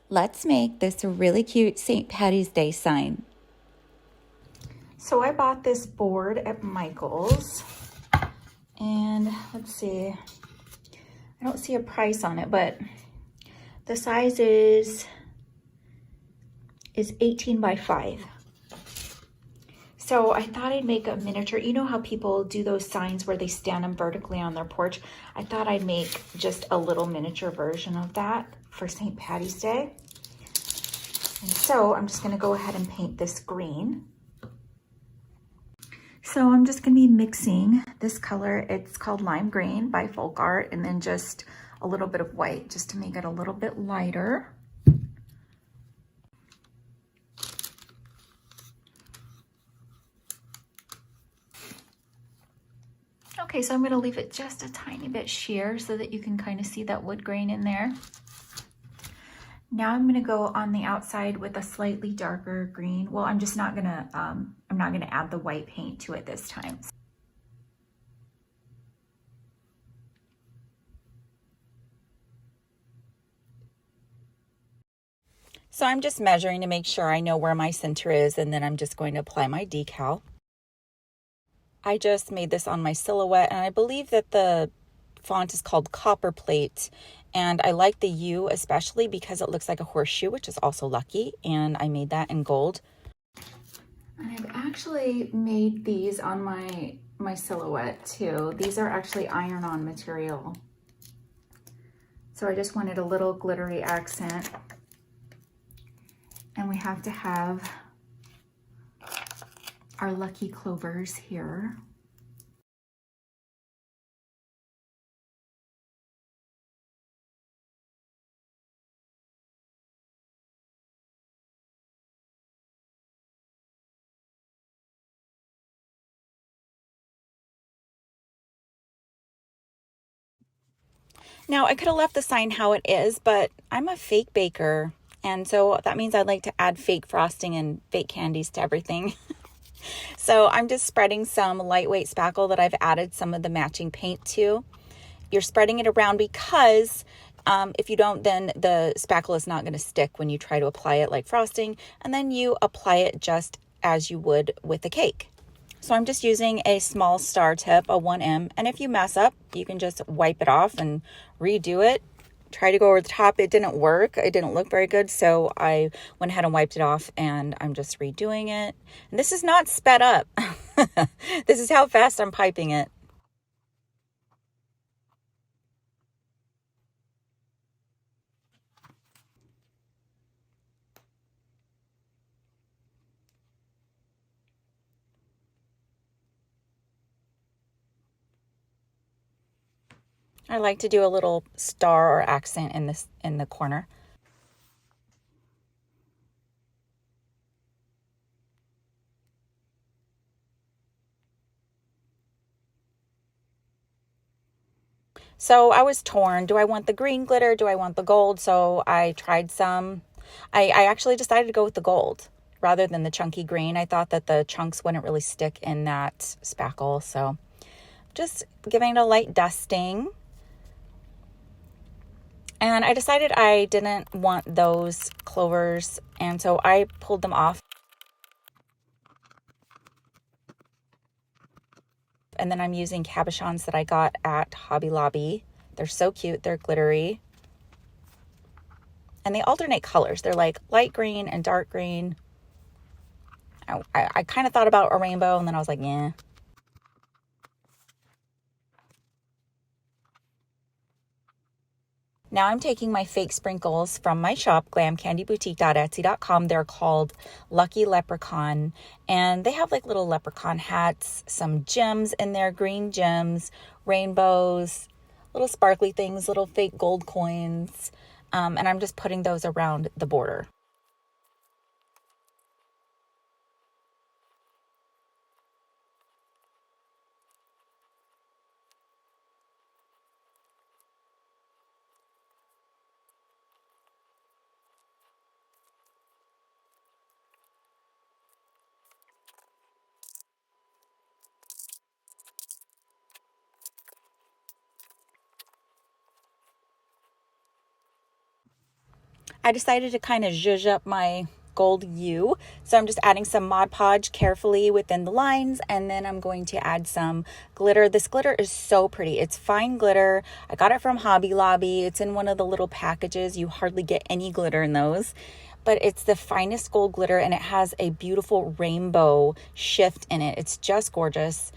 Let's make this a really cute St. Patty's Day sign. So I bought this board at Michael's, and let's see, I don't see a price on it, but the size is 18 by 5. So I thought I'd make a miniature. You know how people do those signs where they stand them vertically on their porch? I thought I'd make just a little miniature version of that for St. Patty's Day. And so I'm just gonna go ahead and paint this green. So I'm just gonna be mixing this color. It's called Lime Green by Folk Art, and then just a little bit of white just to make it a little bit lighter. Okay, so I'm gonna leave it just a tiny bit sheer so that you can kind of see that wood grain in there. Now I'm gonna go on the outside with a slightly darker green. Well, I'm just not gonna, I'm not gonna add the white paint to it this time. So I'm just measuring to make sure I know where my center is, and then I'm just going to apply my decal. I just made this on my silhouette, and I believe that the font is called Copper Plate, and I like the U especially because it looks like a horseshoe, which is also lucky, and I made that in gold. And I've actually made these on my silhouette too. These are actually iron-on material. So I just wanted a little glittery accent. And we have to have our lucky clovers here. Now, I could have left the sign how it is, but I'm a fake baker, and so that means I'd like to add fake frosting and fake candies to everything. So I'm just spreading some lightweight spackle that I've added some of the matching paint to. You're spreading it around because if you don't, then the spackle is not going to stick when you try to apply it like frosting, and then you apply it just as you would with a cake. So I'm just using a small star tip, a 1M, and if you mess up, you can just wipe it off and redo it. Try to go over the top. It didn't work. It didn't look very good, so I went ahead and wiped it off, and I'm just redoing it. And this is not sped up. This is how fast I'm piping it. I like to do a little star or accent in the corner. So I was torn. Do I want the green glitter? Do I want the gold? So I tried some. I actually decided to go with the gold rather than the chunky green. I thought that the chunks wouldn't really stick in that spackle. So just giving it a light dusting. And I decided I didn't want those clovers, and so I pulled them off. And then I'm using cabochons that I got at Hobby Lobby. They're so cute. They're glittery. And they alternate colors. They're like light green and dark green. I kind of thought about a rainbow, and then I was like, yeah. Now I'm taking my fake sprinkles from my shop, glamcandyboutique.etsy.com. They're called Lucky Leprechaun, and they have like little leprechaun hats, some gems in there, green gems, rainbows, little sparkly things, little fake gold coins, and I'm just putting those around the border. I decided to kind of zhuzh up my gold U. So I'm just adding some Mod Podge carefully within the lines, and then I'm going to add some glitter. This glitter is so pretty. It's fine glitter. I got it from Hobby Lobby. It's in one of the little packages. You hardly get any glitter in those, but it's the finest gold glitter, and it has a beautiful rainbow shift in it. It's just gorgeous.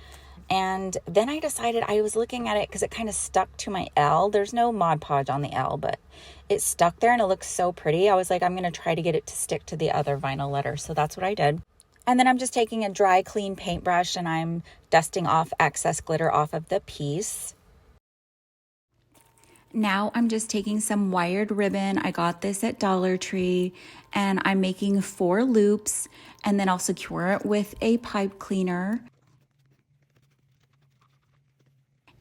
And then I decided, I was looking at it because it kind of stuck to my L. There's no Mod Podge on the L, but it stuck there and it looks so pretty. I was like, I'm going to try to get it to stick to the other vinyl letter. So that's what I did. And then I'm just taking a dry, clean paintbrush and I'm dusting off excess glitter off of the piece. Now I'm just taking some wired ribbon. I got this at Dollar Tree, and I'm making 4 loops, and then I'll secure it with a pipe cleaner.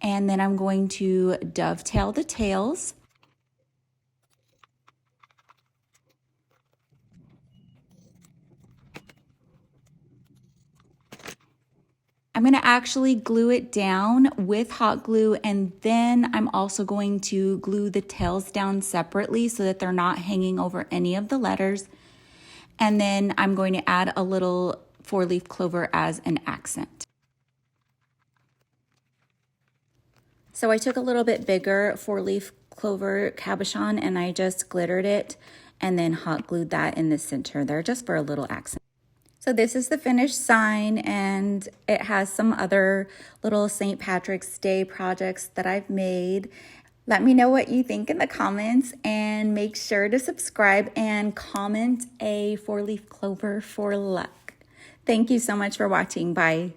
And then I'm going to dovetail the tails. I'm going to actually glue it down with hot glue, and then I'm also going to glue the tails down separately so that they're not hanging over any of the letters. And then I'm going to add a little 4-leaf clover as an accent. So I took a little bit bigger 4-leaf clover cabochon and I just glittered it and then hot glued that in the center there just for a little accent. So this is the finished sign, and it has some other little St. Patrick's Day projects that I've made. Let me know what you think in the comments, and make sure to subscribe and comment a 4-leaf clover for luck. Thank you so much for watching. Bye.